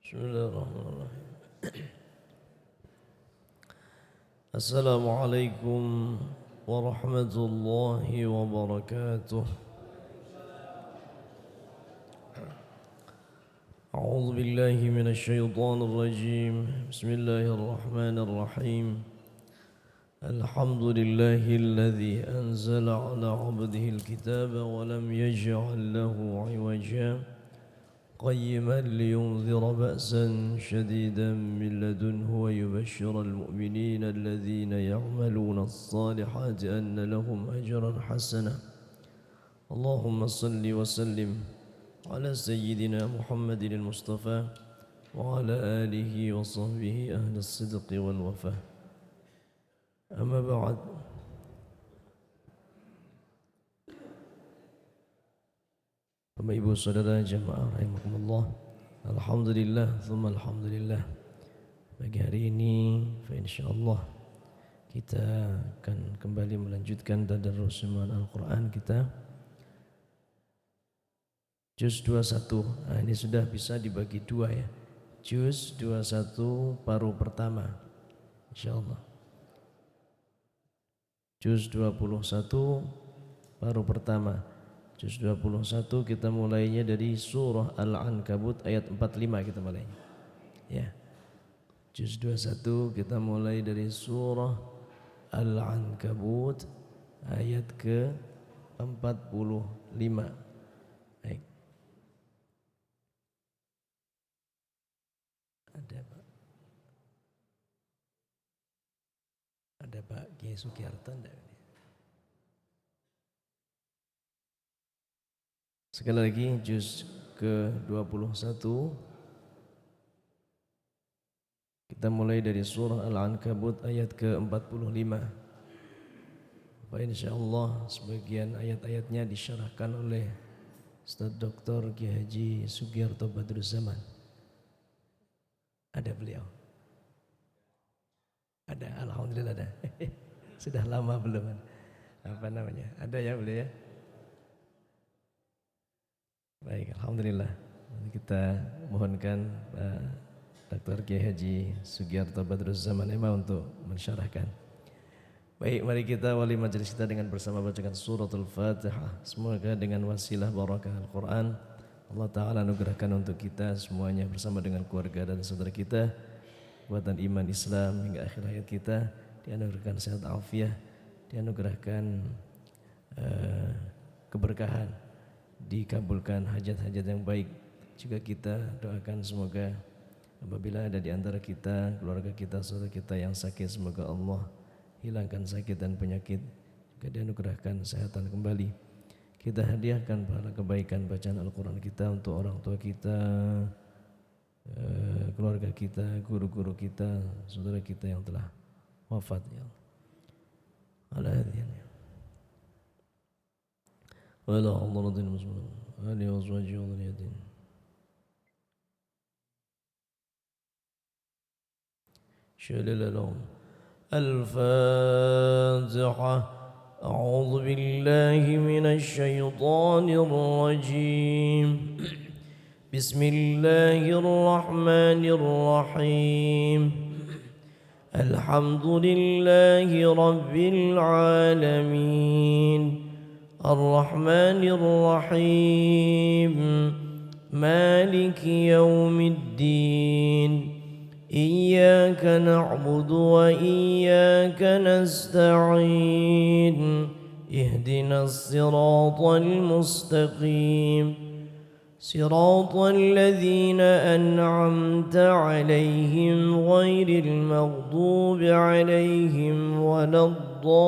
Bismillahirrahmanirrahim. Assalamualaikum warahmatullahi wabarakatuh. A'udzu billahi minasy syaithanir rajim. Bismillahirrahmanirrahim. Alhamdulillahilladzi anzala 'ala 'abdihi al-kitaba wa lam yaj'al lahu 'iwaja. قيما لينذر بأسا شديدا من لدنه ويبشر المؤمنين الذين يعملون الصالحات أن لهم أجرا حسنا اللهم صل وسلم على سيدنا محمد المصطفى وعلى آله وصحبه أهل الصدق والوفاء أما بعد Bapak Ibu Saudara jemaah rahimakumullah. Alhamdulillah tsumma alhamdulillah. Pagi hari ini insyaallah kita akan kembali melanjutkan tadarrus Al-Qur'an kita. Juz 21. Nah, ini sudah bisa dibagi dua ya. Juz 21 paruh pertama. Insyaallah. Juz 21 paruh pertama. Juz 21 kita mulainya dari surah Al-Ankabut ayat 45 kita mulainya. Ya. Juz 21 kita mulai dari surah Al-Ankabut ayat ke-45. Baik. Ada Pak Kiai Sugiarto enggak? Sekali lagi juz ke-21 kita mulai dari surah Al-Ankabut ayat ke-45. Insyaallah sebagian ayat-ayatnya disyarahkan oleh Ustaz Dr. Kiai Haji Sugiarto Badruzzaman. Ada beliau? Ada, alhamdulillah ada. Sudah lama belum? Apa namanya? Ada ya beliau ya? Baik, alhamdulillah. Kita mohonkan Dr. Kiai Haji Sugiarto Badruzzaman untuk mensyarahkan. Baik, mari kita awali majelis kita dengan bersama bacakan suratul Fatihah. Semoga dengan wasilah barakah Al-Qur'an Allah Ta'ala anugerahkan untuk kita semuanya bersama dengan keluarga dan saudara kita kekuatan iman Islam hingga akhir hayat kita, dianugerahkan sehat afiah, dianugerahkan keberkahan, dikabulkan hajat-hajat yang baik. Juga kita doakan semoga apabila ada di antara kita, keluarga kita, saudara kita yang sakit, semoga Allah hilangkan sakit dan penyakit, juga dianugerahkan kesehatan kembali. Kita hadiahkan pahala kebaikan bacaan Al-Quran kita untuk orang tua kita, keluarga kita, guru-guru kita, saudara kita yang telah wafat ya Allah. ولا حضرة المسلمين آله وأزواجه وذريته شلل لهم الفاتحة. أعوذ بالله من الشيطان الرجيم. بسم الله الرحمن الرحيم. الحمد لله رب العالمين الرحمن الرحيم مالك يوم الدين إياك نعبد وإياك نستعين اهدنا الصراط المستقيم صراط الذين أنعمت عليهم غير المغضوب عليهم ولا الضالين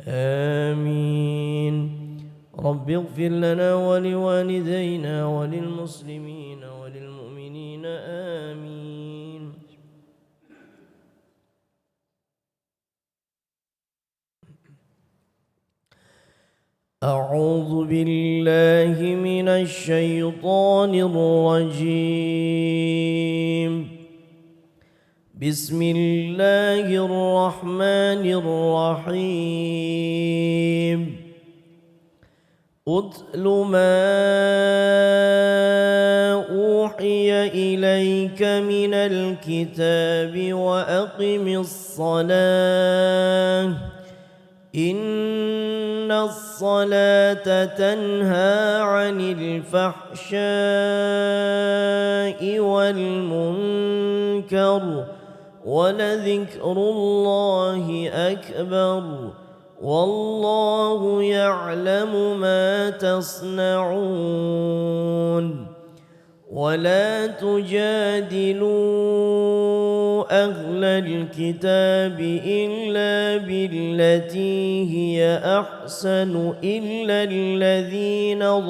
آمين. رب اغفر لنا ولوالدينا وللمسلمين وللمؤمنين آمين. أعوذ بالله من الشيطان الرجيم. بسم الله الرحمن الرحيم. أتل ما أوحي إليك من الكتاب وأقم الصلاة إن الصلاة تنهى عن الفحشاء والمنكر ولذكر الله أكبر والله يعلم ما تصنعون ولا تجادلوا أهل الكتاب إلا بالتي هي أحسن إلا الذين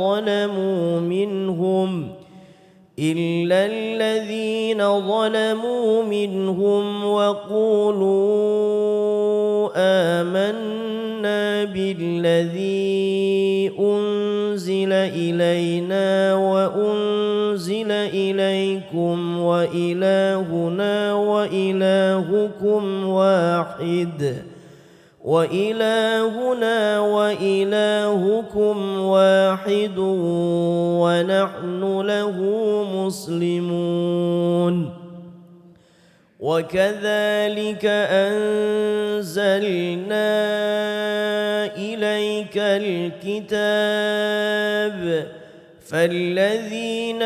ظلموا منهم وقولوا آمنا بالذي أنزل إلينا وأنزل إليكم وإلهنا وإلهكم واحد ونحن له مسلمون وكذلك أنزلنا إليك الكتاب فالذين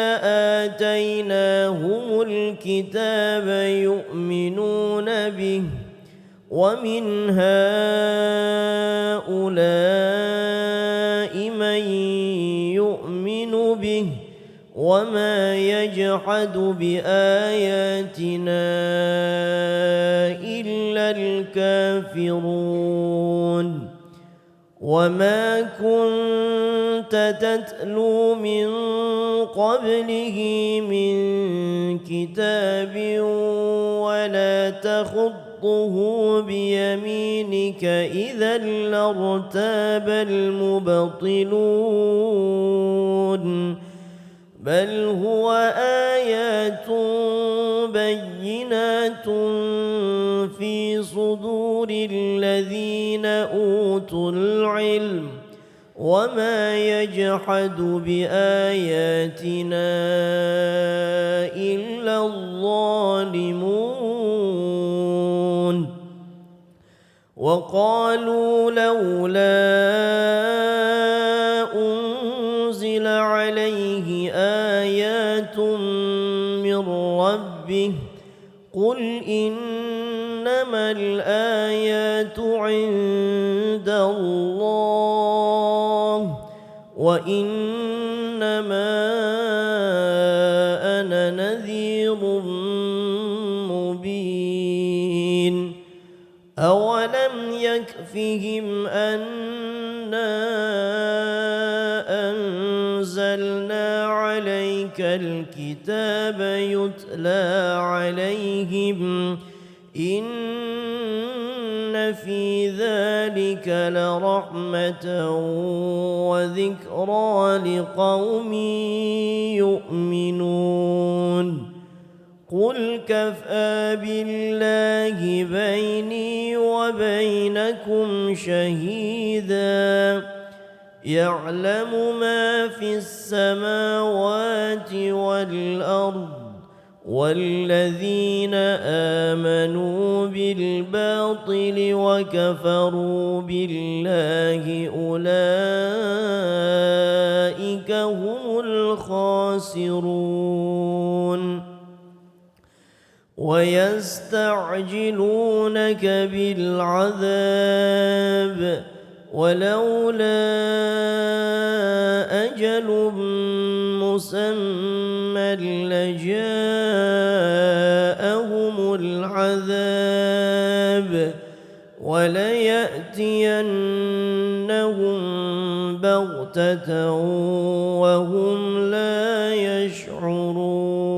آتيناهم الكتاب يؤمنون به ومن هؤلاء من يؤمن به وما يجحد بآياتنا إلا الكافرون وما كنت تتلو من قبله من كتاب ولا تخطه بيمينك إذا لارتاب المبطلون بل هو آيات بينات في صدور الذين أوتوا العلم وما يجحد بآياتنا إلا الظالمون وقالوا لولا أنزل عليه آيات من ربه قل إنما الآيات عند الله وإنما أنا نذير مبين أولم يكفهم أنا أنزلنا عليك الكتاب يتلى عليهم إن في ذلك لرحمة وذكرى لقوم يؤمنون قل كفى بالله بيني وبينكم شهيدا يعلم ما في السماوات والأرض والذين آمنوا بالباطل وكفروا بالله أولئك هم الخاسرون ويستعجلونك بالعذاب ولولا أجل مسمى لجاءهم العذاب وليأتينهم بغتة وهم لا يشعرون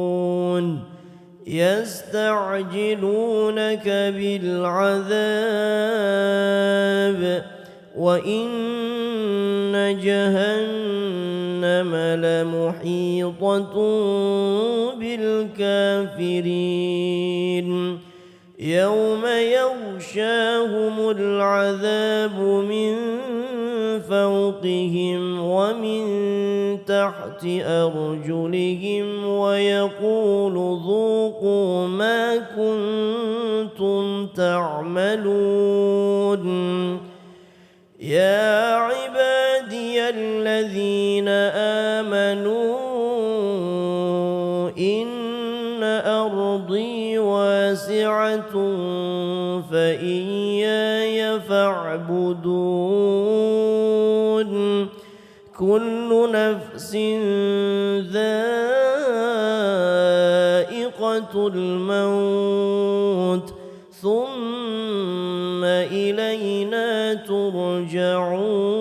يستعجلونك بالعذاب وإن جهنم لمحيطة بالكافرين يوم يغشاهم العذاب من فوقهم ومن تحت أرجلهم ويقول ذوقوا ما كنتم تعملون يا عبادي الذين آمنوا إن أرضي واسعة فإياي فاعبدون كل نفس ذائقة الموت ثم إلينا ترجعون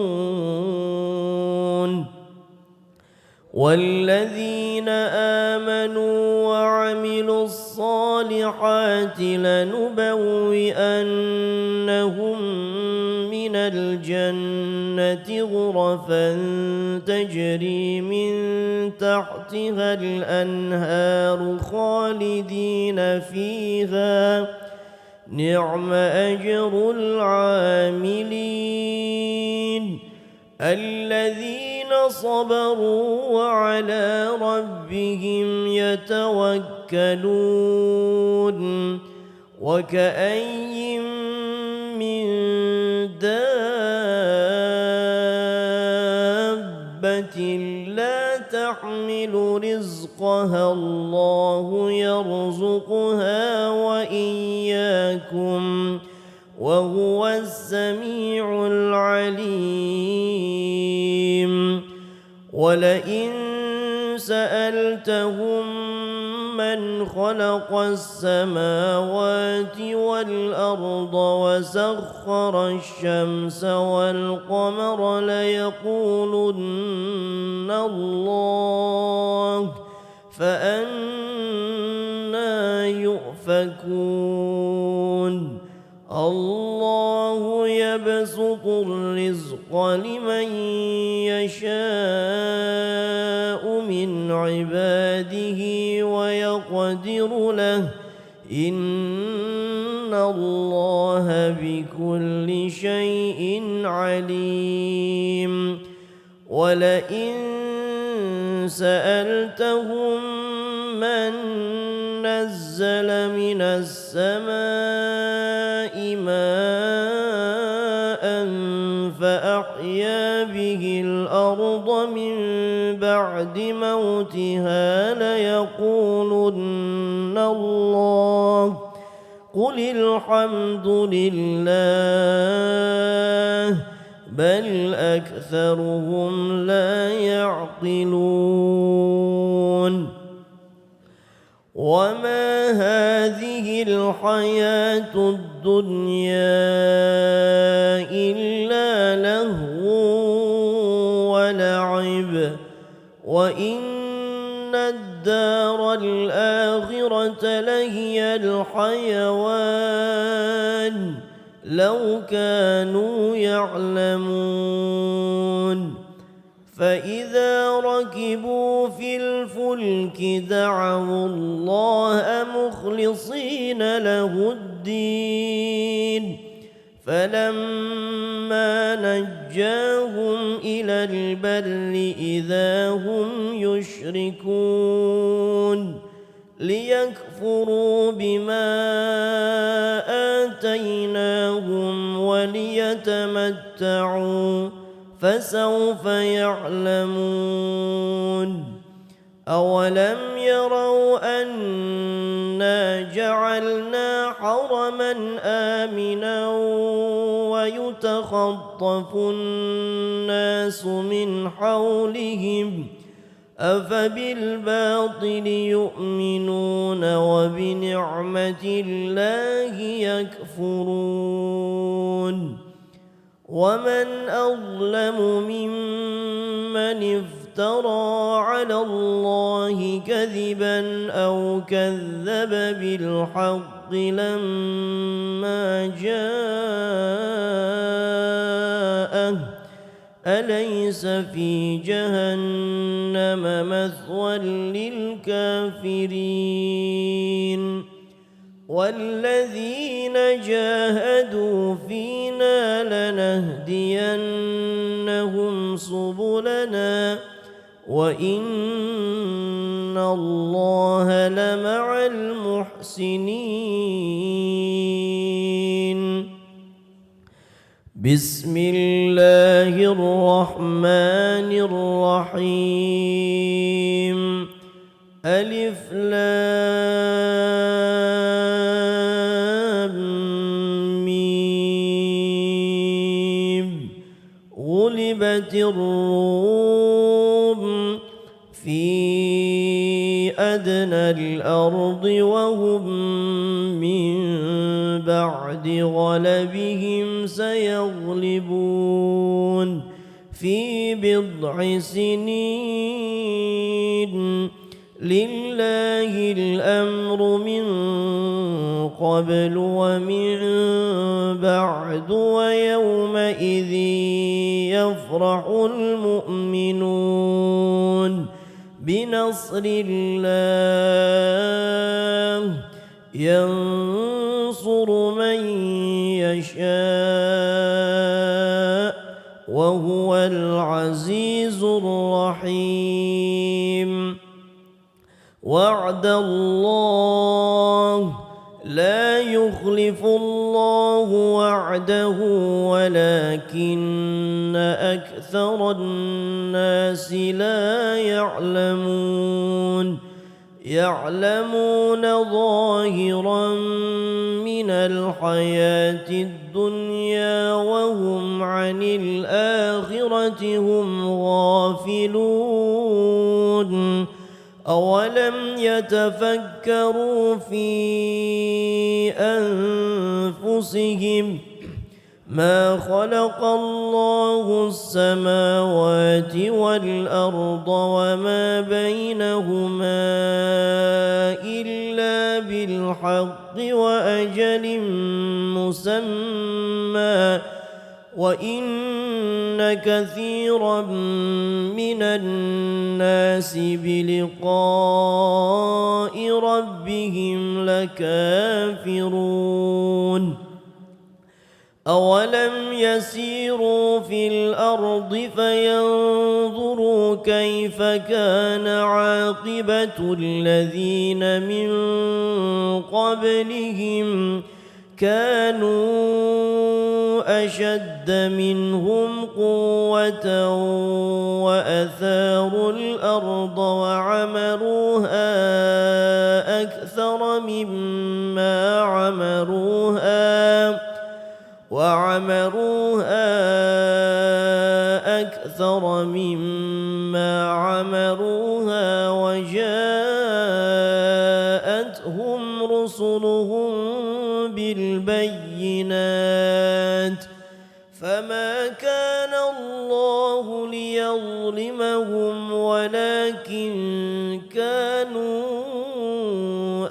والذين آمنوا وعملوا الصالحات لنبوئنهم من الجنة غرفا تجري من تحتها الأنهار خالدين فيها نعم أجر العاملين الذين صبروا وعلى ربهم يتوكلون وكأي من دابة لا تحمل رزقها الله يرزقها وإياكم وهو السميع العليم ولئن سألتهم من خلق السماوات والأرض وسخر الشمس والقمر ليقولن الله فأنى يؤفكون الله يبسط الرزق لمن يشاء من عباده ويقدر له إن الله بكل شيء عليم ولئن سألتهم من نزل من السماء ماء فأحيا به الأرض من بعد موتها ليقولن الله قل الحمد لله بل أكثرهم لا يعقلون وما هذه الحياة الدنيا إلا لهو ولعب وإن الدار الآخرة لهي الحيوان لو كانوا يعلمون فإذا ركبوا في الفلك دعوا الله مخلصين له الدين فلما نجاهم إلى البر إذا هم يشركون ليكفروا بما آتيناهم وليتمتعوا فسوف يعلمون أولم يروا أنا جعلنا حرما آمنا ويتخطف الناس من حولهم أفبالباطل يؤمنون وبنعمة الله يكفرون ومن أظلم ممن افترى على الله كذبا أو كذب بالحق لما جاءه أليس في جهنم مثوى للكافرين والذين جاهدوا فينا لنهدينهم سبلنا وإن الله لمع المحسنين. بسم الله الرحمن الرحيم. ألف لام ميم. غلبت الروم في أدنى الأرض وهم من بعد غلبهم سيغلبون في بضع سنين. لله الأمر من قبل ومن بعد ويومئذ يفرح المؤمنون بنصر الله ينصر من يشاء وهو العزيز الرحيم. وعد الله لا يخلف الله وعده ولكن أكثر الناس لا يعلمون. يعلمون ظاهرا من الحياة الدنيا وهم عن الآخرة هم غافلون. أولم يتفكروا في أنفسهم ما خلق الله السماوات والأرض وما بينهما إلا بالحق وأجل مسمى وإن كثيرا من الناس بلقاء ربهم لكافرون. أولم يسيروا في الأرض فينظروا كيف كان عاقبة الذين من قبلهم كانوا أشد منهم قوة وأثاروا الأرض وعمروها أكثر مما عمروها وجاءتهم رسلهم بالبينات فما كان الله ليظلمهم ولكن كانوا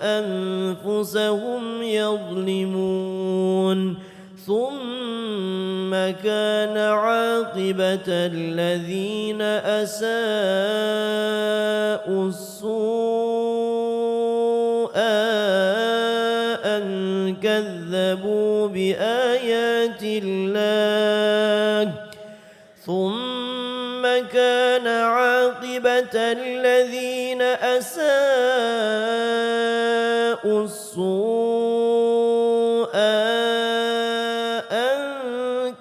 أنفسهم يظلمون ثم كان عاقبة الذين أساءوا السوء أن كذبوا بآيات الله ثم كان عاقبة الذين أساءوا السوء أن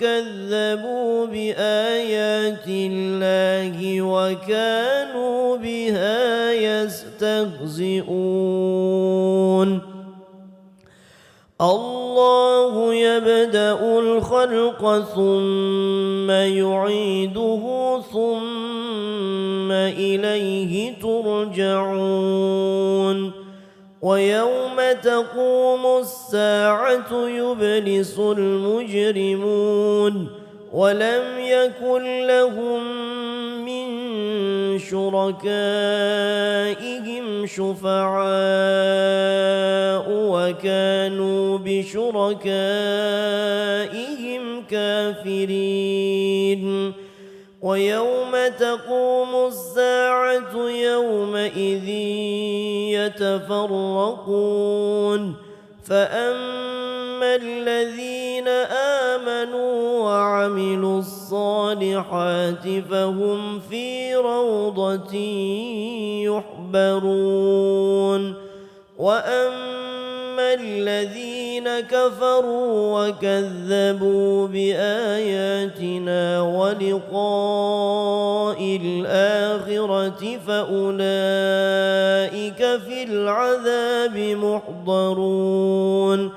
كذبوا بآيات الله وكانوا بها يستهزئون. الله يبدأ الخلق ثم يعيده ثم إليه ترجعون. ويوم تقوم الساعة يبلس المجرمون ولم يكن لهم من شركائهم شفعاء وكانوا بشركائهم كافرين. ويوم تقوم الساعة يومئذ يتفرقون فأما الذين آمنوا آمنوا وعملوا الصالحات فهم في روضة يحبرون وأما الذين كفروا وكذبوا بآياتنا ولقاء الآخرة فأولئك في العذاب محضرون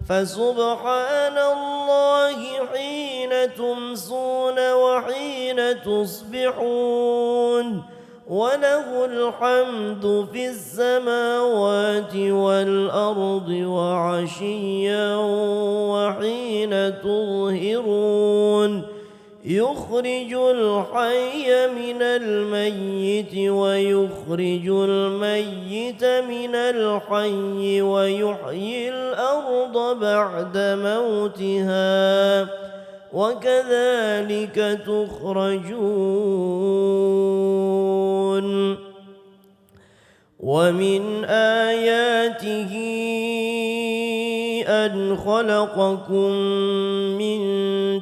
فسبحان الله حين تمسون وحين تصبحون وله الحمد في السماوات والأرض وعشيا وحين تظهرون يخرج الحي من الميت ويخرج الميت من الحي ويحيي الأرض بعد موتها وكذلك تخرجون ومن آياته أن خلقكم من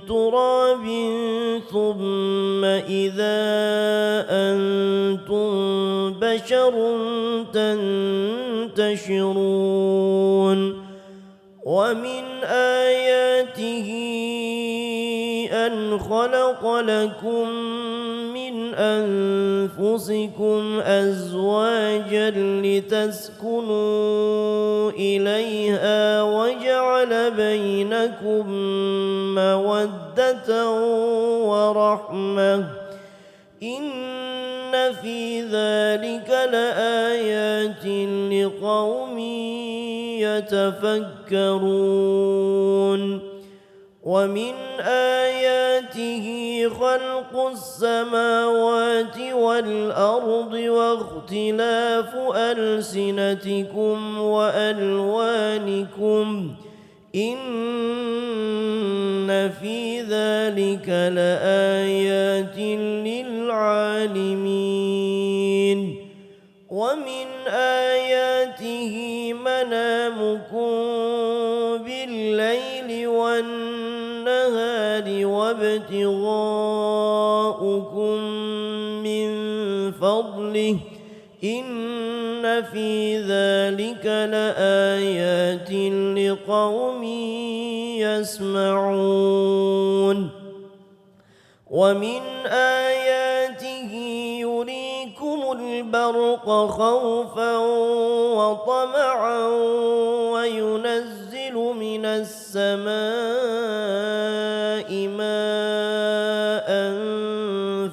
تراب ثم إذا أنتم بشر تنتشرون ومن آياته أن خلق لكم من أنفسكم أزواجا لتسكنوا إليها وجعل بينكم مودة ورحمة إن في ذلك لآيات لقوم يتفكرون ومن آياته خلق السماوات والأرض واختلاف ألسنتكم وألوانكم إن في ذلك لآيات للعالمين ومن آياته منامكم بالليل والنهار وابتغاؤكم من فضله إن في ذلك لآيات لقوم يسمعون ومن آياته يريكم البرق خوفا وطمعا وينزل من السماء ماء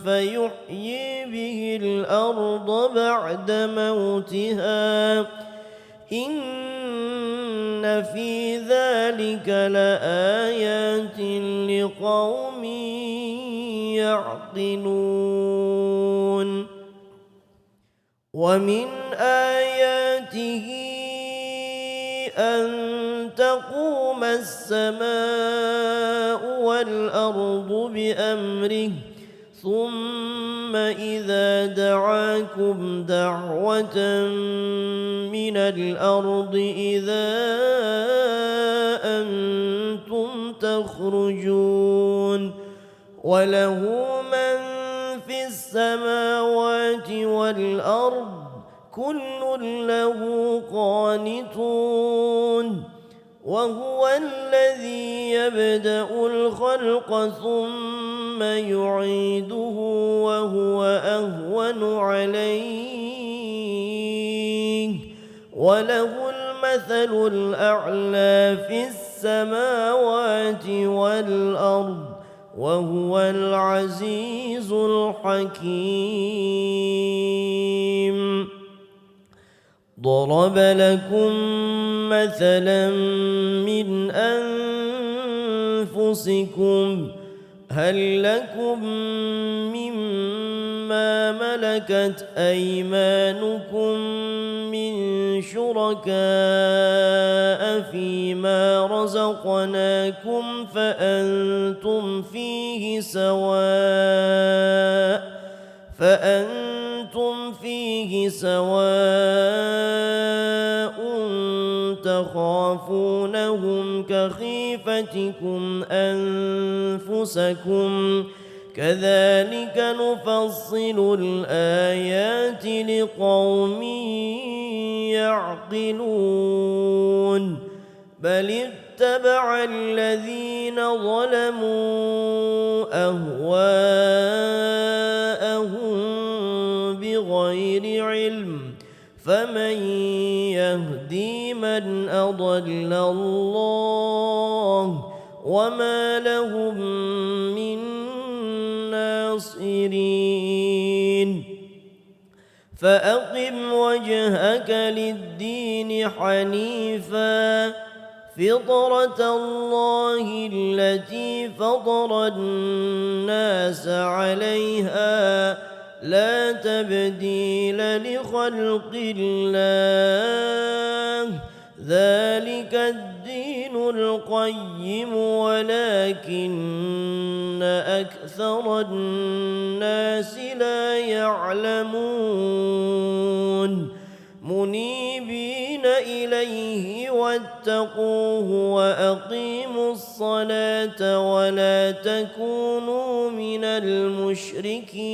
فيحيي به الأرض بعد موتها إن في ذلك لآيات لقوم يعقلون ومن آياته أن تقوم السماء والأرض بأمره ثم إذا دعاكم دعوة من الأرض إذا أنتم تخرجون وله من في السماوات والأرض كل له قانتون وهو الذي يبدأ الخلق ثم يعيده وهو أهون عليه وله المثل الأعلى في السماوات والأرض وهو العزيز الحكيم ضرب لكم مثلا من أنفسكم هل لكم مما ملكت أيمانكم من شركاء فيما رزقناكم فأنتم فيه سواء تخافونهم كخيفتكم أنفسكم كذلك نفصل الآيات لقوم يعقلون بل اتبع الذين ظلموا أهواءهم بغير علم فمن يهدي من أضل الله وما لهم من ناصرين فأقم وجهك للدين حنيفا فطرة الله التي فطر الناس عليها لا تبديل لخلق الله ذلك الدين القيم ولكن أكثر الناس لا يعلمون منيبين إليه واتقوه وأقيموا الصلاة ولا تكونوا من المشركين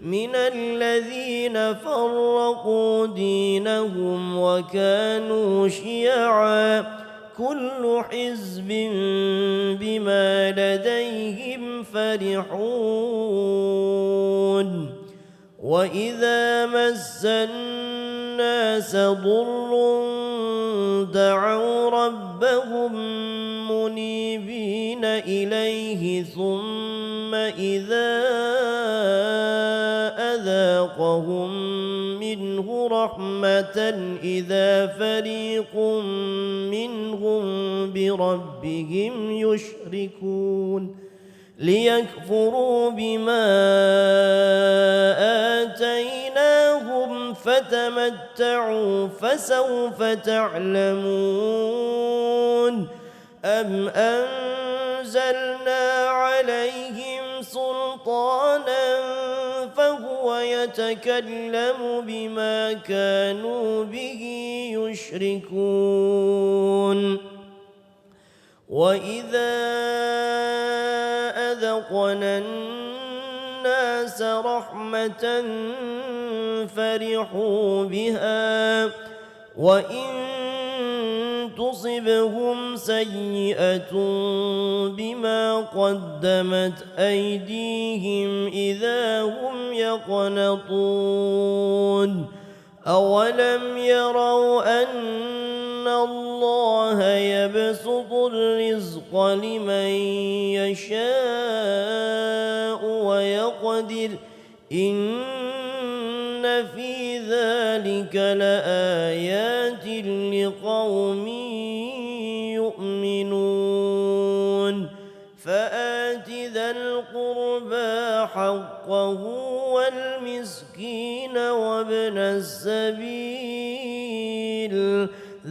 من الذين فرقوا دينهم وكانوا شيعا كل حزب بما لديهم فرحون وإذا مس الناس ضر دعوا ربهم منيبين إليه ثم إذا أذاقهم منه رحمة إذا فريق منهم بربهم يشركون ليكفروا بما آتيناهم فتمتعوا فسوف تعلمون أم أنزلنا عليهم سلطانا فهو يتكلم بما كانوا به يشركون وإذا أذقنا الناس رحمة فرحوا بها وإن تصبهم سيئة بما قدمت أيديهم إذا هم يقنطون أولم يروا أن الله يبسط الرزق لمن يشاء ويقدر إن في ذلك لآيات لقوم يؤمنون فآت ذا القربى حقه والمسكين وابن السبيل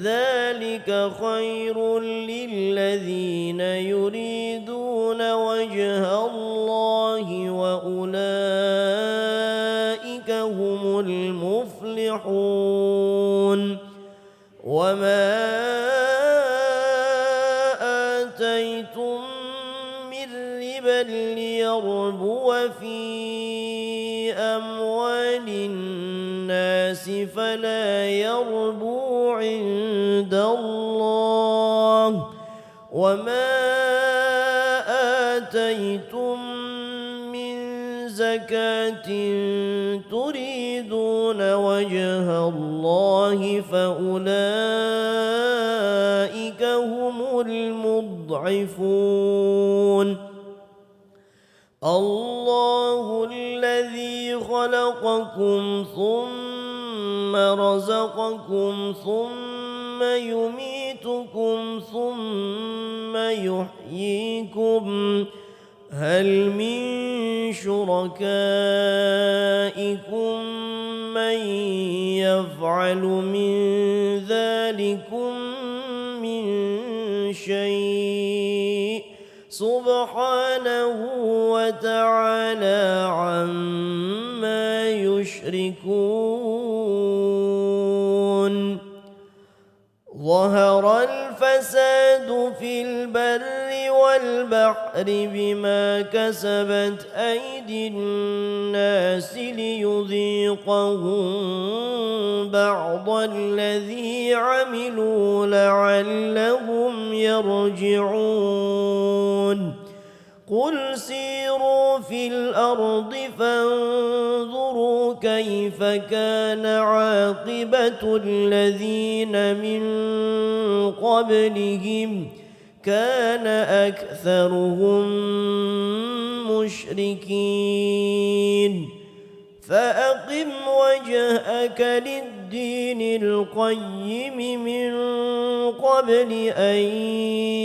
ذلك خير للذين يريدون وجه الله وأولئك هم المفلحون وما آتيتم من ربا ليربو في أموال الناس فلا يربو عند الله وما آتيتم من زكاة تريدون وجه الله فأولئك هم المضعفون الله الذي خلقكم ثم رزقكم ثم يميتكم ثم يحييكم هل من شركائكم من يفعل من ذلكم من شيء سبحانه وتعالى عما يشركون في البر والبحر بما كسبت أيدي الناس ليذيقهم بعض الذي عملوا لعلهم يرجعون قل سيروا في الأرض فانظروا كيف كان عاقبة الذين من قبلهم كان أكثرهم مشركين فأقم وجهك للدين القيم من قبل أن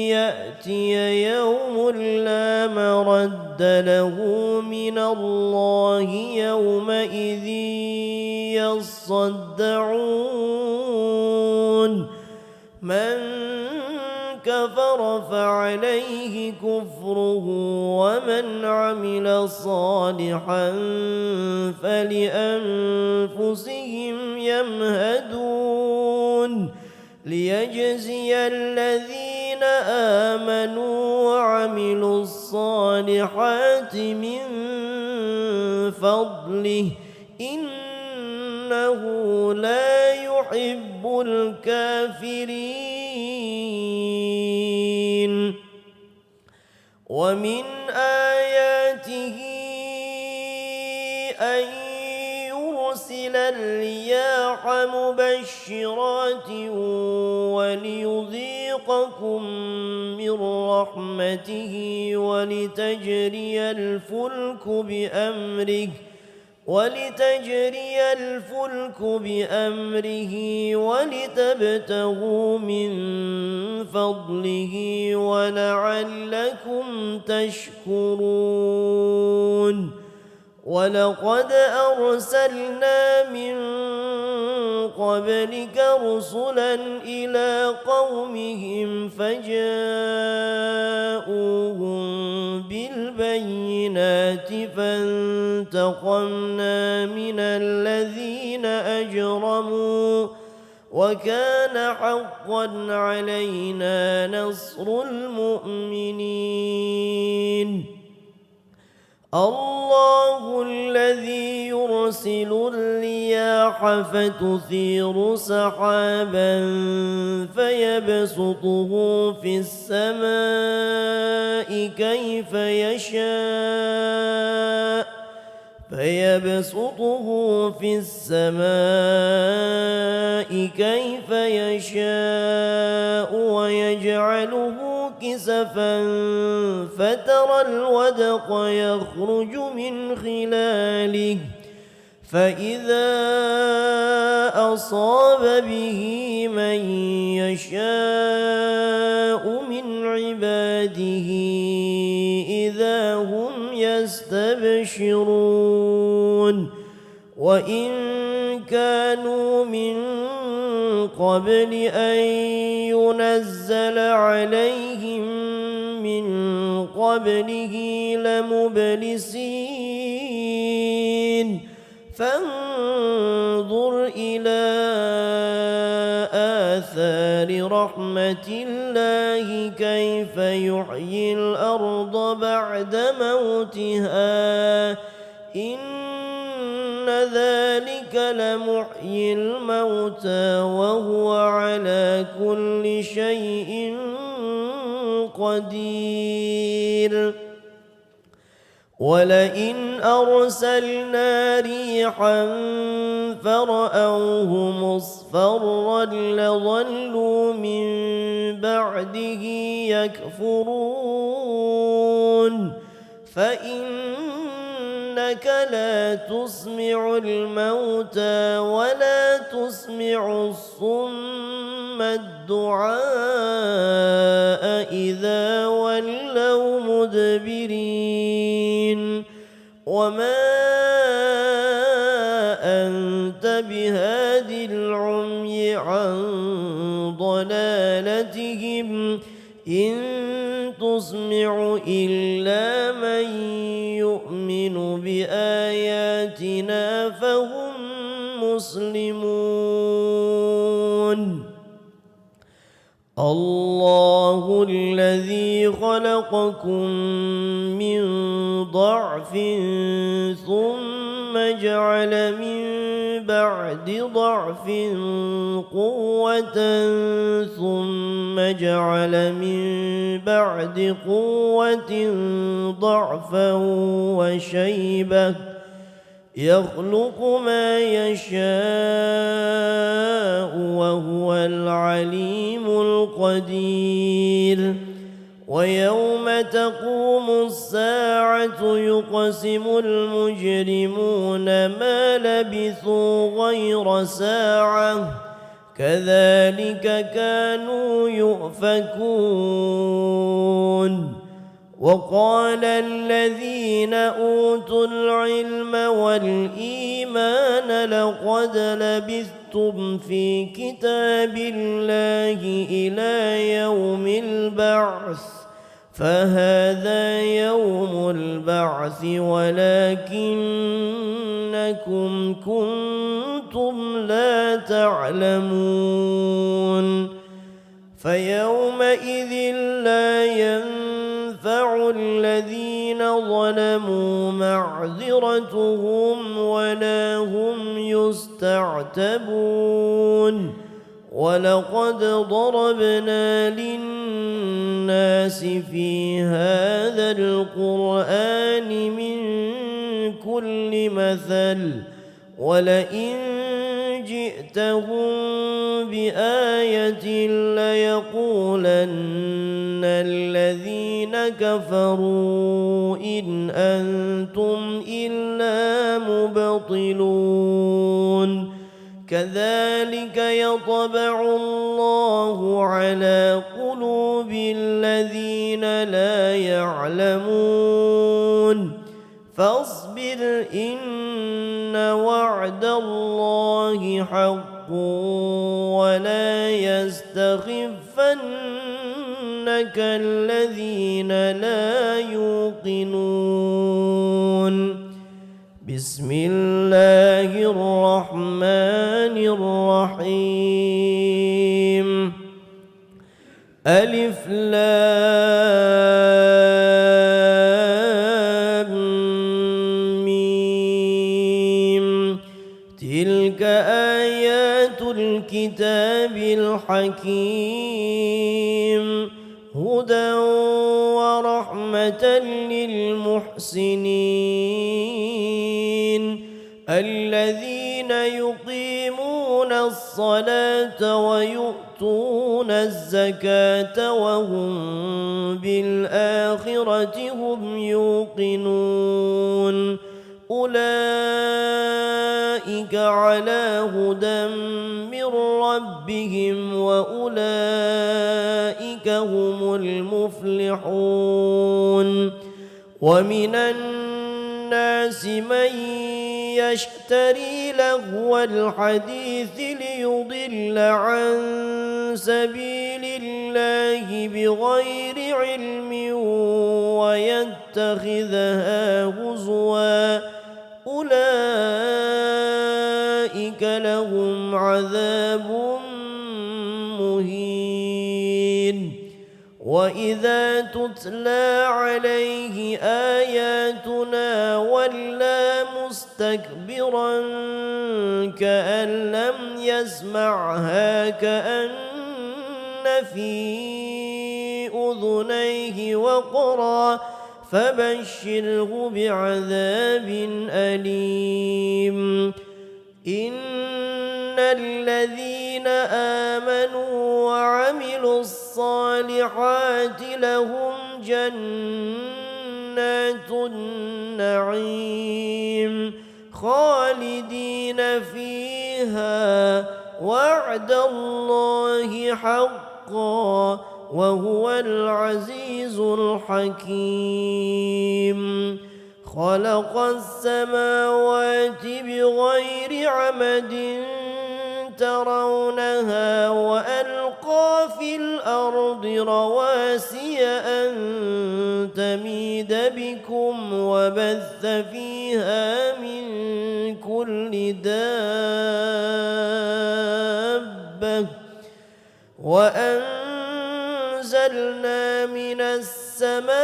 يأتي يوم لا مرد له من الله يومئذ يصدعون من كفر فعليه كفره ومن عمل صالحا فلأنفسهم يمهدون ليجزي الذين آمنوا وعملوا الصالحات من فضله إنه لا يحب الكافرين ومن آياته أن يرسل الرياح مبشرات وليذيقكم من رحمته ولتجري الفلك بأمره ولتبتغوا من فضله ولعلكم تشكرون ولقد أرسلنا من قبلك رسلا إلى قومهم فجاءوهم بالبينات فانتقمنا من الذين أجرموا وكان حقا علينا نصر المؤمنين الله الذي يرسل الرياح فتثير سحابا فيبسطه في السماء كيف يشاء ويجعله كسفا فترى الودق يخرج من خلاله فإذا أصاب به من يشاء من عباده إذا هم يستبشرون وإن كانوا من قبل أن ينزل عليهم من قبله لمبلسين فانظر إلى آثار رحمة الله كيف يحيي الأرض بعد موتها إن ذلك لمحيي الموتى وهو على كل شيء قدير ولئن أرسلنا ريحا فرأوه مصفرا لظلوا من بعده يكفرون فإنك لا تسمع الموتى ولا تسمع الصم الدعاء إذا ولوا مدبرين وما أنت بهاد العمي عن ضلالتهم إن تسمع إلا من يؤمن بآياتنا فهم مسلمون الله الذي خلقكم من ضعف ثم جعل من بعد ضعف قوة ثم جعل من بعد قوة ضعفا وشيبة يخلق ما يشاء وهو العليم القدير ويوم تقوم الساعة يقسم المجرمون ما لبثوا غير ساعة كذلك كانوا يؤفكون وقال الذين أوتوا العلم والإيمان لقد لبثتم في كتاب الله إلى يوم البعث فهذا يوم البعث ولكنكم كنتم لا تعلمون فيومئذ لا ينفع الذين ظلموا معذرتهم ولا هم يستعتبون ولقد ضربنا للناس في هذا القرآن من كل مثل ولئن جئتهم بآية ليقولن الذين كفروا إن أنتم إلا مبطلون كذلك يطبع الله على قلوب الذين لا يعلمون فاصبر إن وعد الله حق ولا يستخفنك الذين لا يوقنون بسم الله الرحمن الرحيم ألف لام ميم تلك آيات الكتاب الحكيم هدى ورحمة للمحسنين الذين يقيمون الصلاة ويؤتون الزكاة وهم بالآخرة هم يوقنون أولئك على هدى من ربهم وأولئك هم المفلحون ومن الناس من يشتري لهو الحديث ليضل عن سبيل الله بغير علم ويتخذها هزوا أولئك لهم عذاب مهين وإذا تتلى عليه آياتنا ولى مستكبرا كأن لم يسمعها كأن في أذنيه وقرا فبشره بعذاب أليم إن الذين آمنوا وعملوا الصالحات لهم جنات النعيم خالدين فيها وعد الله حقا وهو العزيز الحكيم خلق السماوات بغير عمد ترونها وألقى في الأرض رواسي أن تميد بكم وبث فيها من كل دابة وأنزل أنزلنا من السماء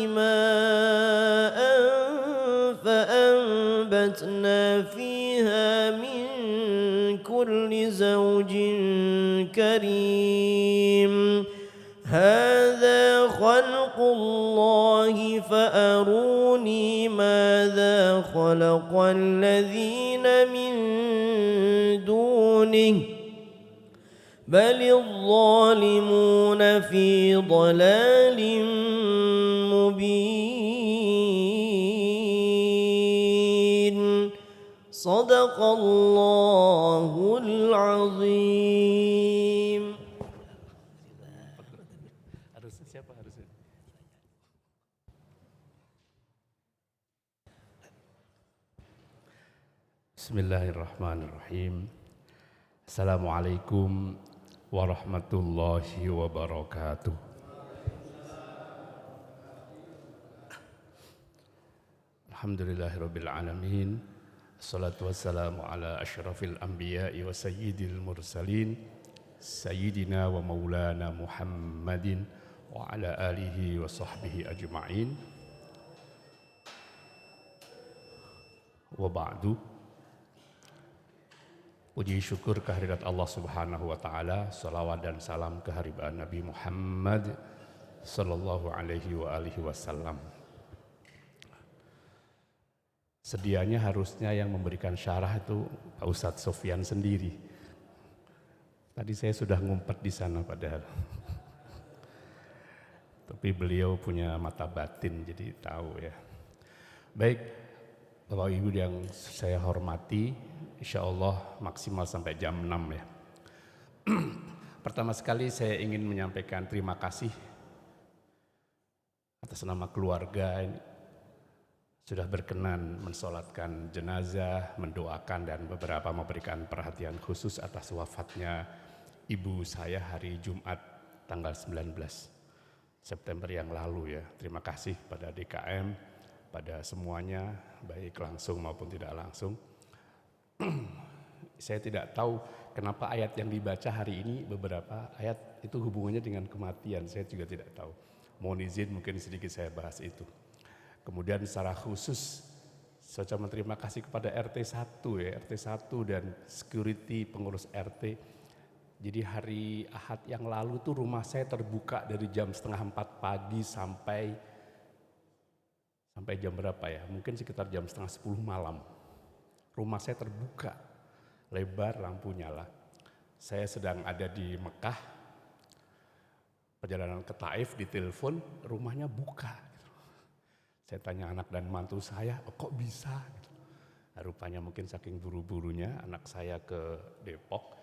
ماء فأنبتنا فيها من كل زوج كريم هذا خلق الله فأروني ماذا خلق الذين من دونه بل الظالمون في ضلال مبين صدق الله العظيم. Bismillahirrahmanirrahim. Assalamualaikum warahmatullahi wabarakatuh. Alhamdulillahirabbil alamin. Assalatu wassalamu ala asyrafil anbiya'i wa sayyidil mursalin sayyidina wa maulana Muhammadin wa ala alihi wa sahbihi ajma'in. Wa ba'du. Puji syukur kehadirat Allah Subhanahu wa taala, salawat dan salam keharibaan Nabi Muhammad sallallahu alaihi wa alihi wasallam. Sedianya harusnya yang memberikan syarah itu Pak Ustadz Sofyan sendiri. Tadi saya sudah ngumpet di sana padahal. Tapi beliau punya mata batin jadi tahu ya. Baik, Bapak Ibu yang saya hormati, insya Allah maksimal sampai jam 6 ya. Pertama sekali saya ingin menyampaikan terima kasih atas nama keluarga ini sudah berkenan mensolatkan jenazah, mendoakan dan beberapa memberikan perhatian khusus atas wafatnya ibu saya hari Jumat tanggal 19 September yang lalu ya. Terima kasih pada DKM, pada semuanya, baik langsung maupun tidak langsung. Saya tidak tahu kenapa ayat yang dibaca hari ini, beberapa ayat itu hubungannya dengan kematian, saya juga tidak tahu. Mohon izin mungkin sedikit saya bahas itu. Kemudian secara khusus saya ucapkan terima kasih kepada RT 1 ya, RT 1 dan security pengurus RT. Jadi hari Ahad yang lalu tuh rumah saya terbuka dari jam 3:30 pagi sampai jam berapa ya? Mungkin sekitar jam 9:30 malam. Rumah saya terbuka, lebar, lampu nyala. Saya sedang ada di Mekah, perjalanan ke Taif, ditelepon, rumahnya buka. Saya tanya anak dan mantu saya, kok bisa? Nah, rupanya mungkin saking buru-burunya anak saya ke Depok,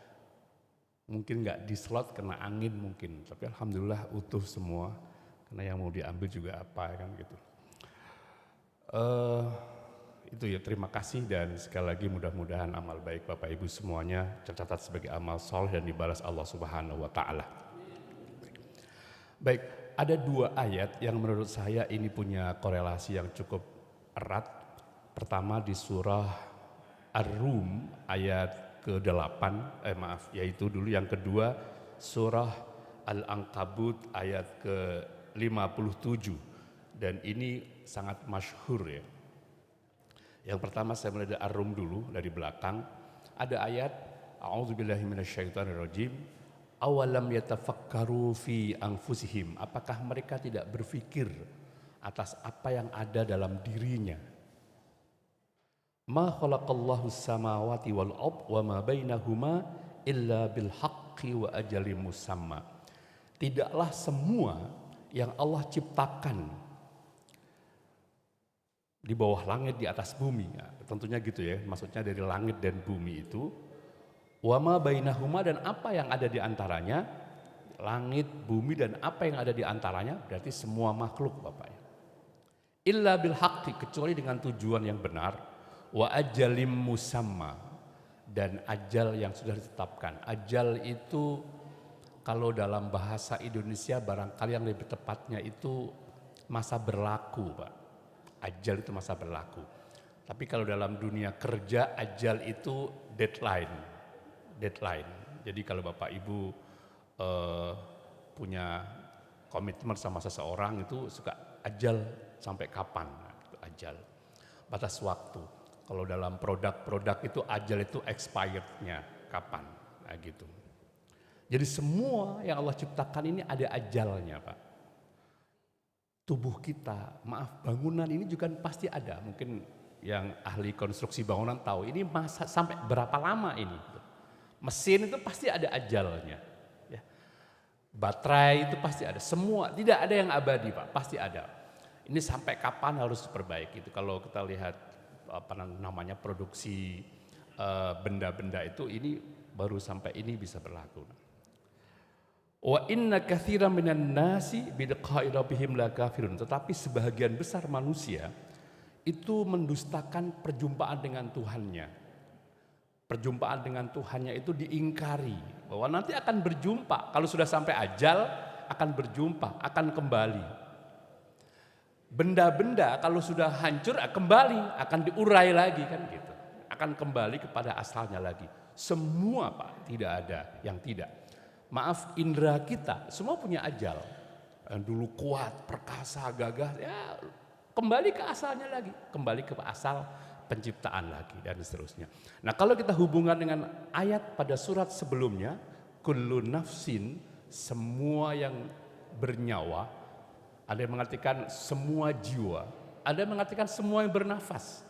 mungkin nggak dislot kena angin mungkin, tapi alhamdulillah utuh semua, karena yang mau diambil juga apa kan gitu. Itu ya, terima kasih dan sekali lagi mudah-mudahan amal baik Bapak Ibu semuanya tercatat sebagai amal soleh dan dibalas Allah Subhanahu wa taala. Baik, ada dua ayat yang menurut saya ini punya korelasi yang cukup erat. Pertama di surah Ar-Rum ayat ke-8, yaitu dulu. Yang kedua surah Al-Ankabut ayat ke-57. Dan ini sangat masyhur ya. Yang pertama saya mulai dari Ar-Rum dulu, dari belakang. Ada ayat, A'udzubillahi minasyaitonirrajim. Awalam yatafakkaru fi anfusihim. Apakah mereka tidak berpikir atas apa yang ada dalam dirinya? Ma khalaqallahu samawati wal ard wa ma bainahuma illa bil haqqi wa ajalin musamma. Tidaklah semua yang Allah ciptakan di bawah langit, di atas bumi, ya, tentunya gitu ya, maksudnya dari langit dan bumi itu, wama bainahuma, dan apa yang ada di antaranya, langit, bumi dan apa yang ada di antaranya, berarti semua makhluk Bapak ya. Illa bil haqqi, kecuali dengan tujuan yang benar, wa ajalim musamma, dan ajal yang sudah ditetapkan. Ajal itu kalau dalam bahasa Indonesia barangkali yang lebih tepatnya itu masa berlaku Pak. Ajal itu masa berlaku. Tapi kalau dalam dunia kerja ajal itu deadline. Jadi kalau Bapak Ibu punya komitmen sama seseorang itu suka ajal sampai kapan, nah, itu ajal, batas waktu. Kalau dalam produk-produk itu ajal itu expirednya kapan, nah gitu. Jadi semua yang Allah ciptakan ini ada ajalnya Pak. Tubuh kita, maaf bangunan ini juga pasti ada. Mungkin yang ahli konstruksi bangunan tahu ini masa sampai berapa lama ini. Mesin itu pasti ada ajalnya. Ya. Baterai itu pasti ada. Semua, tidak ada yang abadi Pak, pasti ada. Ini sampai kapan harus diperbaiki itu. Kalau kita lihat apa namanya produksi benda-benda itu, ini baru sampai ini bisa berlaku. Wa inna katsiran minan nasi biliqa'i rabbihim lakafirun. Tetapi sebahagian besar manusia itu mendustakan perjumpaan dengan Tuhannya. Perjumpaan dengan Tuhannya itu diingkari, bahwa nanti akan berjumpa. Kalau sudah sampai ajal akan berjumpa, akan kembali. Benda-benda kalau sudah hancur kembali, akan diurai lagi kan gitu. Akan kembali kepada asalnya lagi. Semua Pak, tidak ada yang tidak. Maaf, indera kita semua punya ajal. Yang dulu kuat, perkasa, gagah, ya kembali ke asalnya lagi, kembali ke asal penciptaan lagi dan seterusnya. Nah, kalau kita hubungkan dengan ayat pada surat sebelumnya, kullu nafsin, semua yang bernyawa, ada yang mengartikan semua jiwa, ada yang mengartikan semua yang bernafas.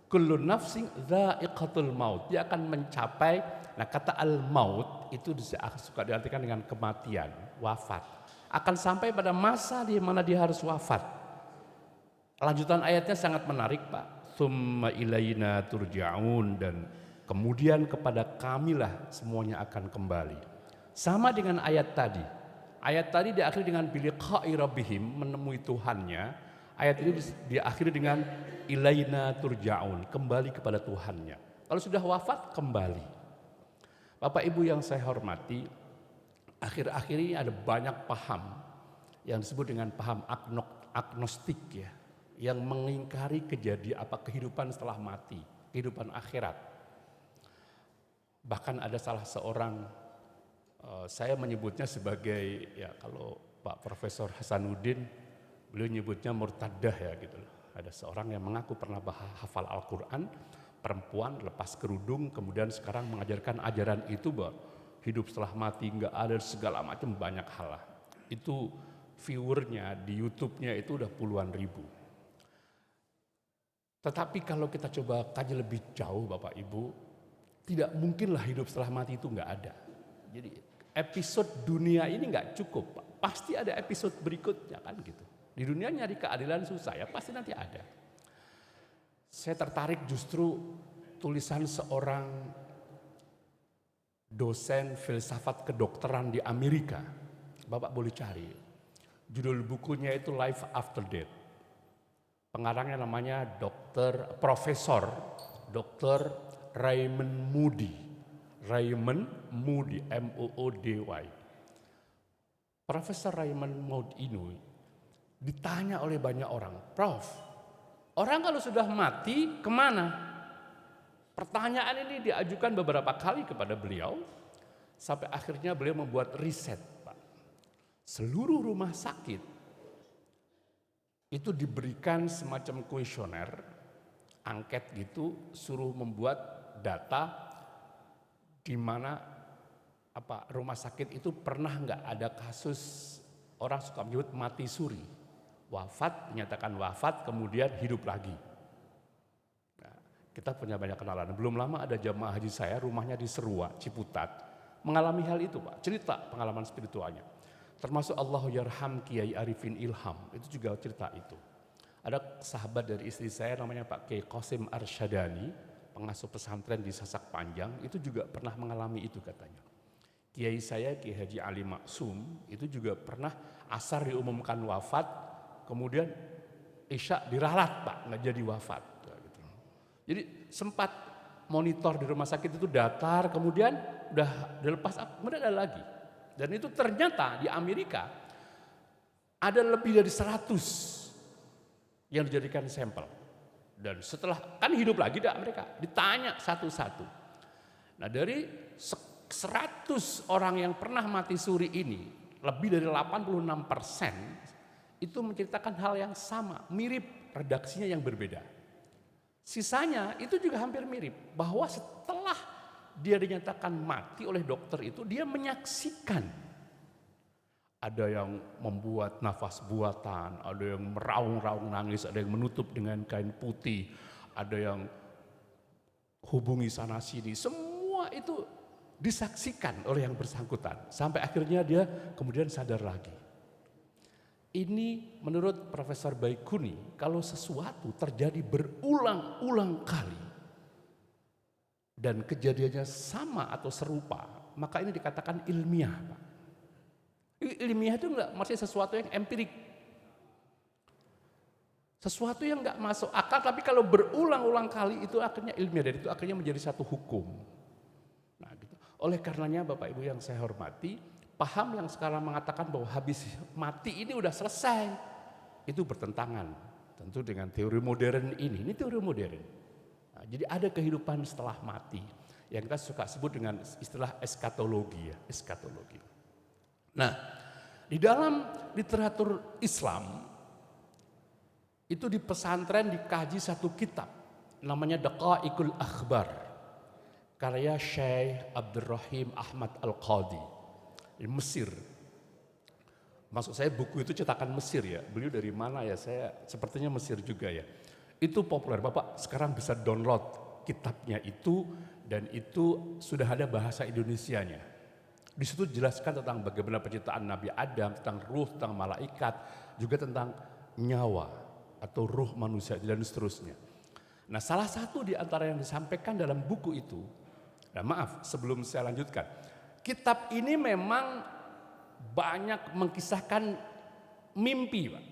Kullu nafsin dha'iqatul maut, dia akan mencapai. Nah, kata al-maut itu suka diartikan dengan kematian, wafat. Akan sampai pada masa di mana dia harus wafat. Lanjutan ayatnya sangat menarik Pak. Tsumma ilaina turja'un, dan kemudian kepada kamilah semuanya akan kembali. Sama dengan ayat tadi. Ayat tadi diakhiri dengan biliqa'i rabbihim, menemui Tuhannya. Ayat ini diakhiri dengan ilaina turja'un, kembali kepada Tuhannya. Kalau sudah wafat kembali. Bapak Ibu yang saya hormati, akhir-akhir ini ada banyak paham yang disebut dengan paham agnostik ya, yang mengingkari kehidupan setelah mati, kehidupan akhirat. Bahkan ada salah seorang, saya menyebutnya sebagai, ya kalau Pak Profesor Hasanuddin, beliau nyebutnya murtadah ya gitu loh. Ada seorang yang mengaku pernah hafal Al-Quran, perempuan lepas kerudung, kemudian sekarang mengajarkan ajaran itu bahwa hidup setelah mati nggak ada, segala macam banyak hal lah. Itu viewernya di YouTube-nya itu udah puluhan ribu. Tetapi kalau kita coba kaji lebih jauh Bapak Ibu, tidak mungkinlah hidup setelah mati itu nggak ada. Jadi episode dunia ini nggak cukup Pak. Pasti ada episode berikutnya kan gitu. Di dunia nyari keadilan susah ya, pasti nanti ada. Saya tertarik justru tulisan seorang dosen filsafat kedokteran di Amerika. Bapak boleh cari. Judul bukunya itu Life After Death. Pengarangnya namanya Profesor Dr. Raymond Moody. Raymond Moody, M-O-O-D-Y. Profesor Raymond Moody ini ditanya oleh banyak orang, Prof, orang kalau sudah mati kemana? Pertanyaan ini diajukan beberapa kali kepada beliau, sampai akhirnya beliau membuat riset, Pak. Seluruh rumah sakit itu diberikan semacam kuesioner, angket gitu, suruh membuat data di mana rumah sakit itu pernah nggak ada kasus, orang suka menyebut mati suri. Wafat, dinyatakan wafat, kemudian hidup lagi. Nah, kita punya banyak kenalan. Belum lama ada jamaah haji saya, rumahnya di Serua, Ciputat, mengalami hal itu Pak, cerita pengalaman spiritualnya. Termasuk Allahu Yarham Kiai Arifin Ilham, itu juga cerita itu. Ada sahabat dari istri saya namanya Pak Kiai Qasim Arsyadani, pengasuh pesantren di Sasak Panjang, itu juga pernah mengalami itu katanya. Kiai saya, Kiai Haji Ali Maksum, itu juga pernah asar diumumkan wafat, kemudian Isya diralat Pak, nggak jadi wafat. Jadi sempat monitor di rumah sakit itu datar, kemudian udah dilepas, kemudian ada lagi. Dan itu ternyata di Amerika ada lebih dari 100 yang dijadikan sampel. Dan setelah, kan hidup lagi di Amerika, ditanya satu-satu. Nah dari 100 orang yang pernah mati suri ini, lebih dari 86% itu menceritakan hal yang sama, mirip, redaksinya yang berbeda. Sisanya itu juga hampir mirip, bahwa setelah dia dinyatakan mati oleh dokter itu, dia menyaksikan. Ada yang membuat nafas buatan, ada yang meraung-raung nangis, ada yang menutup dengan kain putih, ada yang hubungi sana sini, semua itu disaksikan oleh yang bersangkutan. Sampai akhirnya dia kemudian sadar lagi. Ini menurut Profesor Baikuni, kalau sesuatu terjadi berulang-ulang kali dan kejadiannya sama atau serupa, maka ini dikatakan ilmiah, Pak. Ilmiah itu enggak maksudnya sesuatu yang empirik. Sesuatu yang enggak masuk akal, tapi kalau berulang-ulang kali itu akhirnya ilmiah, dan itu akhirnya menjadi satu hukum. Nah, gitu. Oleh karenanya Bapak Ibu yang saya hormati, paham yang sekarang mengatakan bahwa habis mati ini udah selesai, itu bertentangan tentu dengan teori modern ini. Ini teori modern. Nah, jadi ada kehidupan setelah mati yang kita suka sebut dengan istilah eskatologi, ya, eskatologi. Nah, di dalam literatur Islam itu di pesantren dikaji satu kitab namanya Daqaiqul Akhbar karya Syekh Abdurrahim Ahmad Al-Qadi di Mesir. Maksud saya buku itu cetakan Mesir ya. Beliau dari mana ya? Saya sepertinya Mesir juga ya. Itu populer. Bapak sekarang bisa download kitabnya itu, dan itu sudah ada bahasa Indonesianya. Di situ dijelaskan tentang bagaimana penciptaan Nabi Adam, tentang ruh, tentang malaikat, juga tentang nyawa atau ruh manusia dan seterusnya. Nah, salah satu di antara yang disampaikan dalam buku itu, nah maaf sebelum saya lanjutkan, kitab ini memang banyak mengkisahkan mimpi, Pak.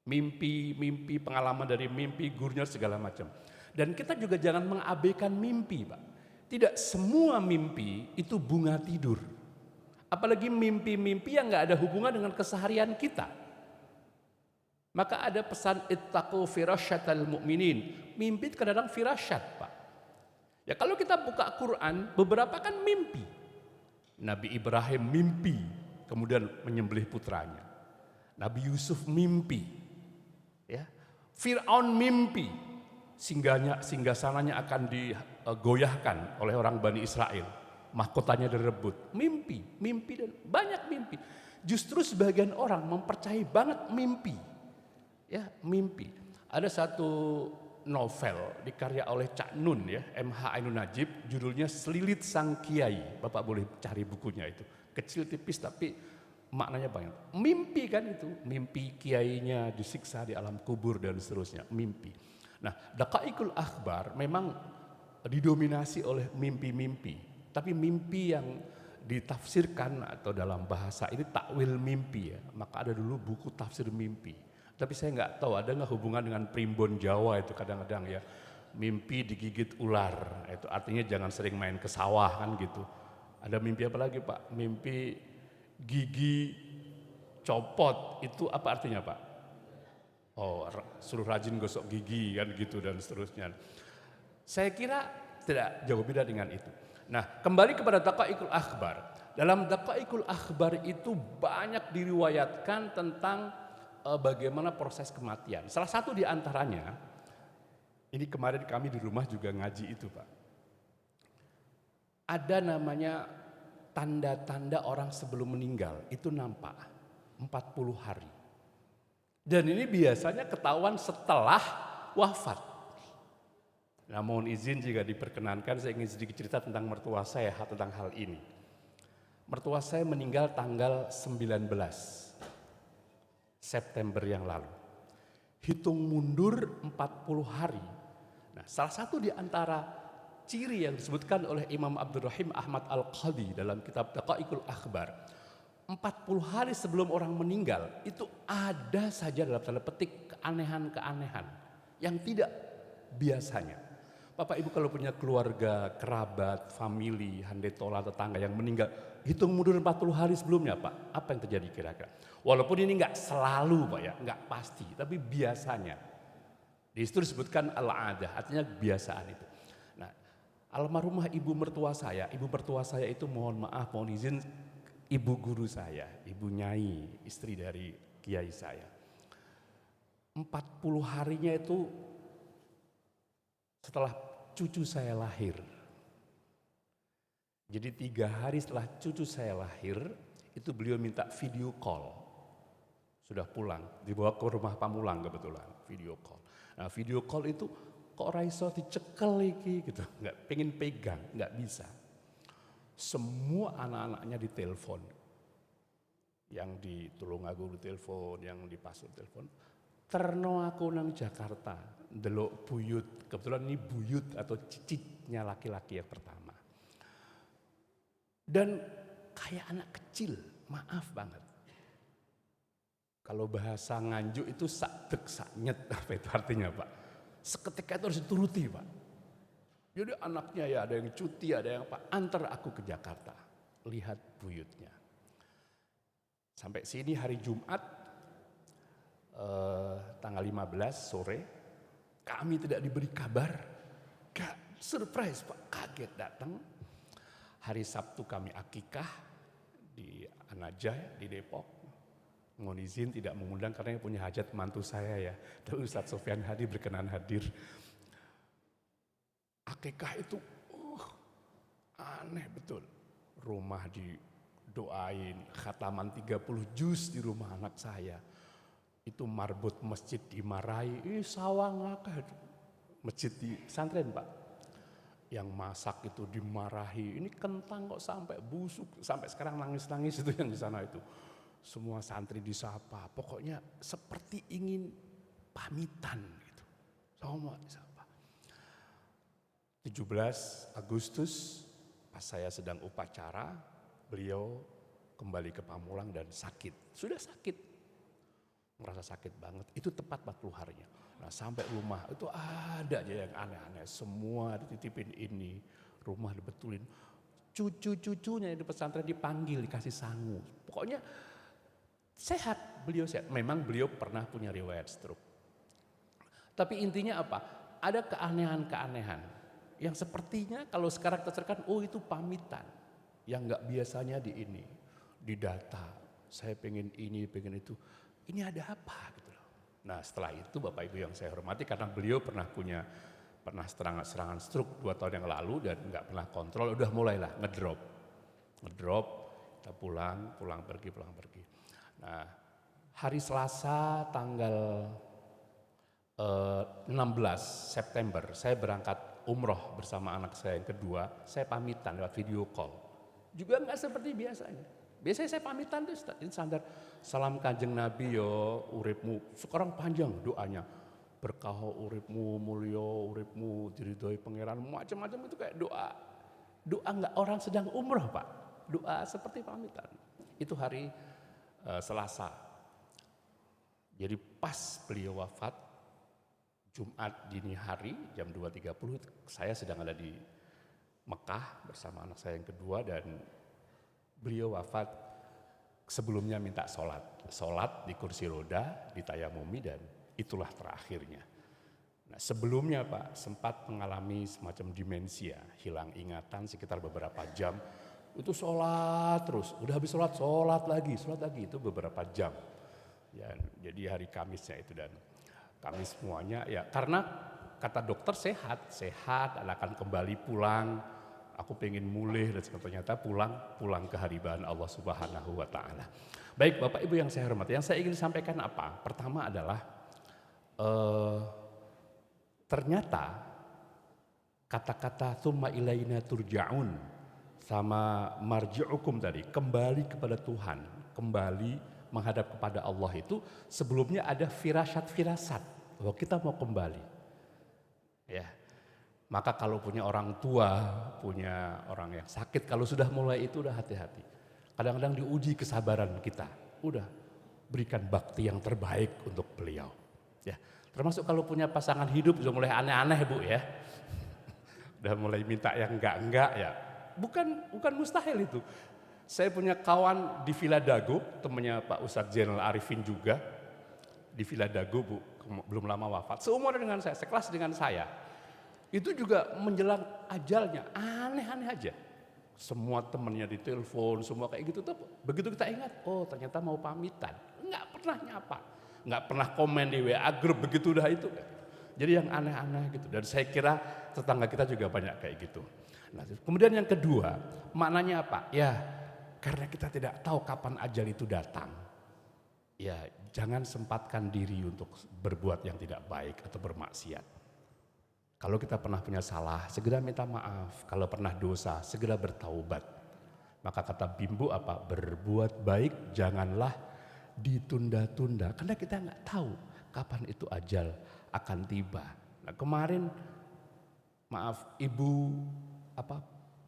Mimpi, pengalaman dari mimpi, gurunya segala macam. Dan kita juga jangan mengabaikan mimpi, Pak. Tidak semua mimpi itu bunga tidur. Apalagi mimpi-mimpi yang gak ada hubungan dengan keseharian kita. Maka ada pesan ittaqu firasyatal mu'minin. Mimpi kadang-kadang firasyat, Pak. Ya kalau kita buka Quran, beberapa kan mimpi. Nabi Ibrahim mimpi, kemudian menyembelih putranya. Nabi Yusuf mimpi. Ya. Fir'aun mimpi, singgasananya akan digoyahkan oleh orang Bani Israel. Mahkotanya direbut. Mimpi dan banyak mimpi. Justru sebagian orang mempercayai banget mimpi. Ya, mimpi. Ada satu novel dikarya oleh Cak Nun ya, MH Ainun Najib, judulnya Selilit Sang Kiai. Bapak boleh cari bukunya itu. Kecil tipis tapi maknanya banyak. Mimpi kan itu, mimpi kiainya disiksa di alam kubur dan seterusnya, mimpi. Nah, Daqaiqul Akhbar memang didominasi oleh mimpi-mimpi, tapi mimpi yang ditafsirkan atau dalam bahasa ini takwil mimpi ya. Maka ada dulu buku tafsir mimpi. Tapi saya nggak tahu ada nggak hubungan dengan primbon Jawa itu kadang-kadang ya. Mimpi digigit ular, itu artinya jangan sering main ke sawah kan gitu. Ada mimpi apa lagi Pak? Mimpi gigi copot, itu apa artinya Pak? Oh, suruh rajin gosok gigi kan gitu dan seterusnya. Saya kira tidak jauh beda dengan itu. Nah, kembali kepada Daqaiqul Akhbar. Dalam Daqaiqul Akhbar itu banyak diriwayatkan tentang bagaimana proses kematian. Salah satu di antaranya, ini kemarin kami di rumah juga ngaji itu Pak. Ada namanya tanda-tanda orang sebelum meninggal, itu nampak 40 hari. Dan ini biasanya ketahuan setelah wafat. Nah, mohon izin jika diperkenankan, saya ingin sedikit cerita tentang mertua saya tentang hal ini. Mertua saya meninggal tanggal 19 September yang lalu. Hitung mundur 40 hari. Nah, salah satu di antara ciri yang disebutkan oleh Imam Abdurrahim Ahmad Al-Qadi dalam kitab Daqaiqul Akhbar, 40 hari sebelum orang meninggal itu ada saja dalam tanda petik keanehan-keanehan yang tidak biasanya. Bapak Ibu kalau punya keluarga, kerabat, famili, handetola, tetangga yang meninggal, hitung mundur 40 hari sebelumnya Pak, apa yang terjadi kira-kira? Walaupun ini enggak selalu Pak ya, enggak pasti, tapi biasanya. Di situ disebutkan al-adah, artinya kebiasaan itu. Nah, almarhumah ibu mertua saya itu mohon maaf, mohon izin, ibu guru saya, Ibu Nyai, istri dari kiai saya. 40 harinya itu setelah cucu saya lahir. Jadi 3 hari setelah cucu saya lahir, itu beliau minta video call. Sudah pulang, dibawa ke rumah Pamulang kebetulan, video call. Nah video call itu kok raiso dicekel iki gitu, nggak pengen pegang, nggak bisa. Semua anak-anaknya ditelepon, yang di Tulungagung ditelepon, yang di Pasir telepon. Terno aku nang Jakarta, ndelok buyut, kebetulan ini buyut atau cicitnya laki-laki yang pertama. Dan kayak anak kecil, maaf banget. Kalau bahasa Nganjuk itu sakdek saknyet, apa itu artinya Pak? Seketika itu harus dituruti Pak. Jadi anaknya ya ada yang cuti, ada yang apa, antar aku ke Jakarta, lihat buyutnya. Sampai sini hari Jumat, tanggal 15 sore, kami tidak diberi kabar, gak surprise Pak, kaget datang. Hari Sabtu kami akikah di Anajai di Depok. Mohon izin tidak mengundang karena yang punya hajat mantu saya ya. Dan Ustadz Sofyan Hadi berkenan hadir. Akikah itu aneh betul. Rumah didoain, khataman 30 juz di rumah anak saya. Itu marbot masjid dimarahi, sawang akeh. Masjid di santren Pak. Yang masak itu dimarahi, ini kentang kok sampai busuk, sampai sekarang nangis-nangis itu yang di sana itu. Semua santri disapa, pokoknya seperti ingin pamitan gitu. Semua disapa. 17 Agustus pas saya sedang upacara, beliau kembali ke Pamulang dan sakit. Sudah sakit, merasa sakit banget. Itu tepat 40 harinya. Nah sampai rumah itu ada aja yang aneh-aneh. Semua dititipin ini, rumah dibetulin. Cucu-cucunya yang di pesantren dipanggil, dikasih sangu. Pokoknya sehat, beliau sehat. Memang beliau pernah punya riwayat stroke. Tapi intinya apa? Ada keanehan-keanehan. Yang sepertinya kalau sekarang kita ceritakan, oh itu pamitan. Yang gak biasanya di ini, di data. Saya pengen ini, pengen itu. Ini ada apa gitu loh. Nah setelah itu Bapak Ibu yang saya hormati, karena beliau pernah serangan stroke 2 tahun yang lalu dan nggak pernah kontrol, udah mulailah ngedrop, kita pulang pergi. Nah hari Selasa tanggal 16 September saya berangkat umroh bersama anak saya yang kedua, saya pamitan lewat video call, juga nggak seperti biasanya. Biasanya saya pamitan tuh standar salam Kanjeng Nabi yo uripmu. Sekarang panjang doanya. Berkah uripmu, mulya uripmu, diridhoi pangeran, macam-macam itu kayak doa. Doa enggak orang sedang umroh, Pak. Doa seperti pamitan. Itu hari Selasa. Jadi pas beliau wafat Jumat dini hari jam 2.30 saya sedang ada di Mekah bersama anak saya yang kedua dan beliau wafat sebelumnya minta sholat di kursi roda, di tayamumi dan itulah terakhirnya. Nah sebelumnya Pak sempat mengalami semacam demensia, hilang ingatan sekitar beberapa jam. Itu sholat terus, udah habis sholat lagi itu beberapa jam. Ya, jadi hari Kamisnya itu dan Kamis semuanya ya karena kata dokter sehat dan akan kembali pulang. Aku pengen mulih dan ternyata pulang ke haribaan Allah Subhanahu wa Ta'ala. Baik Bapak Ibu yang saya hormati, yang saya ingin sampaikan apa? Pertama adalah ternyata kata-kata tsumma ilaina turja'un sama marji'ukum tadi, kembali kepada Tuhan, kembali menghadap kepada Allah itu sebelumnya ada firasat bahwa kita mau kembali. Ya. Maka kalau punya orang tua, punya orang yang sakit, kalau sudah mulai itu udah hati-hati. Kadang-kadang diuji kesabaran kita. Udah berikan bakti yang terbaik untuk beliau. Ya, termasuk kalau punya pasangan hidup sudah mulai aneh-aneh Bu ya. Udah mulai minta yang enggak ya. Bukan mustahil itu. Saya punya kawan di Villa Dago, temannya Pak Ustadz Zainal Arifin juga di Villa Dago Bu, belum lama wafat. Seumuran dengan saya, sekelas dengan saya. Itu juga menjelang ajalnya, aneh-aneh aja. semua temennya ditelepon, semua kayak gitu tuh. Begitu kita ingat, oh ternyata mau pamitan, nggak pernah nyapa, nggak pernah komen di WA grup, begitu udah itu. Jadi yang aneh-aneh gitu. Dan saya kira tetangga kita juga banyak kayak gitu. Nah, kemudian yang kedua, maknanya apa? Ya, karena kita tidak tahu kapan ajal itu datang. Ya, jangan sempatkan diri untuk berbuat yang tidak baik atau bermaksiat. Kalau kita pernah punya salah, segera minta maaf. Kalau pernah dosa, segera bertaubat. Maka kata Bimbo apa? Berbuat baik janganlah ditunda-tunda. Karena kita nggak tahu kapan itu ajal akan tiba. Nah kemarin, maaf, ibu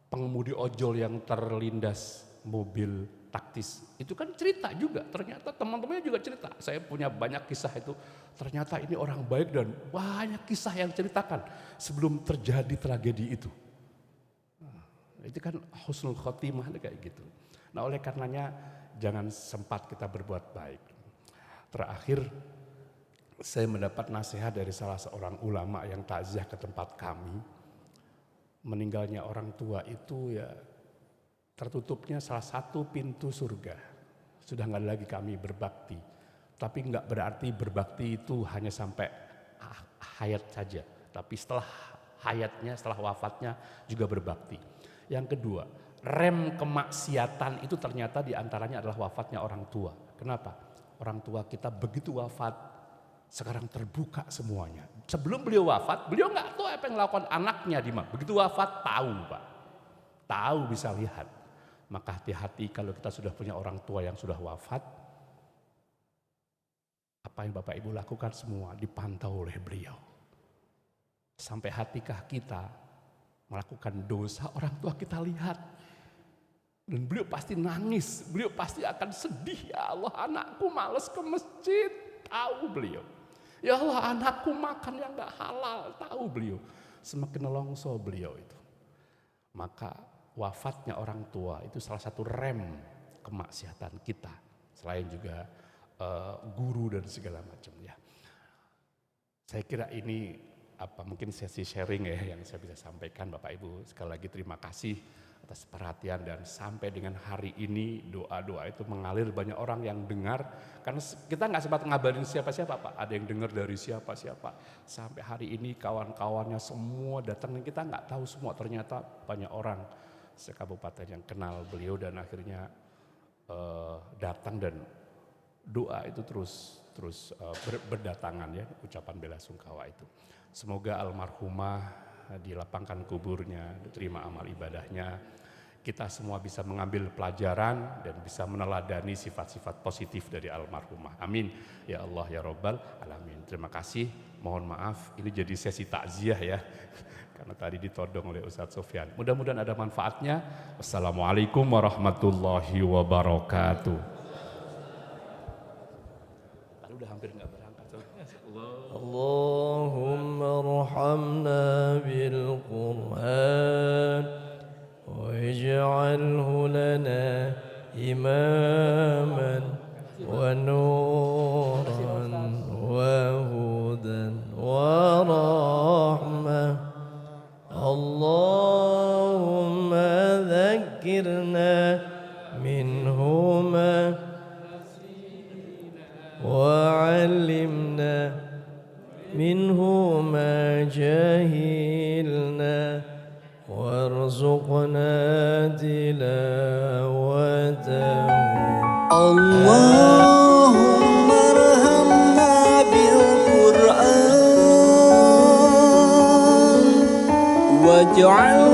pengemudi ojol yang terlindas mobil taktis, itu kan cerita juga, ternyata teman-temannya juga cerita. Saya punya banyak kisah itu, ternyata ini orang baik dan banyak kisah yang ceritakan sebelum terjadi tragedi itu. Nah, itu kan husnul khotimah kayak gitu. Nah oleh karenanya jangan sempat kita berbuat baik. Terakhir saya mendapat nasihat dari salah seorang ulama yang takziah ke tempat kami. Meninggalnya orang tua itu ya tertutupnya salah satu pintu surga. Sudah nggak lagi kami berbakti. Tapi nggak berarti berbakti itu hanya sampai hayat saja. Tapi setelah hayatnya, setelah wafatnya juga berbakti. Yang kedua, rem kemaksiatan itu ternyata diantaranya adalah wafatnya orang tua. Kenapa? Orang tua kita begitu wafat, sekarang terbuka semuanya. Sebelum beliau wafat, beliau nggak tahu apa yang dilakukan anaknya di mana. Begitu wafat tahu Pak, tahu bisa lihat. Maka hati-hati kalau kita sudah punya orang tua yang sudah wafat, apa yang Bapak Ibu lakukan semua dipantau oleh beliau. Sampai hatikah kita melakukan dosa, orang tua kita lihat. Dan beliau pasti nangis, beliau pasti akan sedih. Ya Allah, anakku malas ke masjid, tahu beliau. Ya Allah, anakku makan yang gak halal, tahu beliau. Semakin nelongso beliau itu. Maka wafatnya orang tua itu salah satu rem kemaksiatan kita. Selain juga guru dan segala macam ya. Saya kira ini mungkin sesi sharing ya yang saya bisa sampaikan Bapak Ibu. Sekali lagi terima kasih atas perhatian dan sampai dengan hari ini doa-doa itu mengalir, banyak orang yang dengar. Karena kita nggak sempat ngabarin siapa-siapa Pak. Ada yang dengar dari siapa-siapa. Sampai hari ini kawan-kawannya semua datang dan kita nggak tahu semua. Ternyata banyak orang sekabupaten yang kenal beliau dan akhirnya datang dan doa itu terus berdatangan ya, ucapan bela sungkawa itu. Semoga almarhumah dilapangkan kuburnya, diterima amal ibadahnya. Kita semua bisa mengambil pelajaran dan bisa meneladani sifat-sifat positif dari almarhumah. Amin. Ya Allah ya Rabbal Alamin. Terima kasih. Mohon maaf ini jadi sesi takziah ya. Karena tadi ditodong oleh Ustadz Sofyan. Mudah-mudahan ada manfaatnya. Wassalamualaikum warahmatullahi wabarakatuh. Lalu udah hampir nggak berangkat. Allahumma arhamna bil Qur'an waj'alhu lana imaman wa nuran wa hudan wa rahmah. Allahumma dhakkirna minhuma وعلمنا منه ما جهلنا وارزقنا تلاوته اللهم ارحمنا بالقرآن واجعل